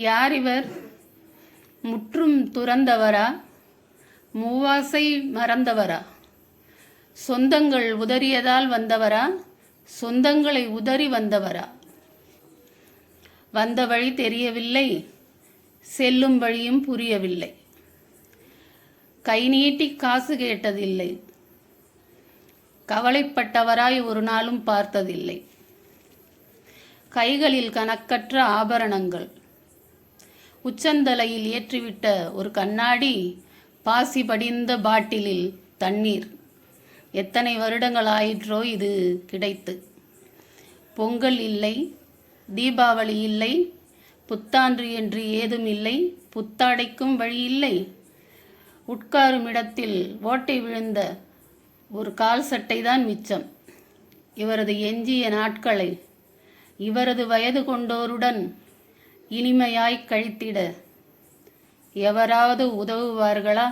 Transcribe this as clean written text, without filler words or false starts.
யார் இவர்? முற்றும் துறந்தவரா? மூவாசை மறந்தவரா? சொந்தங்கள் உதறியதால் வந்தவரா? சொந்தங்களை உதறி வந்தவரா? வந்த வழி தெரியவில்லை, செல்லும் வழியும் புரியவில்லை. கை நீட்டி காசு கேட்டதில்லை, கவலைப்பட்டவராய் ஒரு நாளும் பார்த்ததில்லை. கைகளில் கணக்கற்ற ஆபரணங்கள், உச்சந்தலையில் ஏற்றிவிட்ட ஒரு கண்ணாடி, பாசி படிந்த பாட்டிலில் தண்ணீர். எத்தனை வருடங்கள் ஆயிற்றோ இது கிடைத்து. பொங்கல் இல்லை, தீபாவளி இல்லை, புத்தாண்டு என்று ஏதும் இல்லை, புத்தாடைக்கும் வழி இல்லை. உட்காரும் இடத்தில் ஓட்டை விழுந்த ஒரு கால் சட்டை தான் மிச்சம். இவரது எஞ்சிய நாட்களை இவரது வயது கொண்டோருடன் இனிமையாய் கழித்திட எவராவது உதவுவார்களா?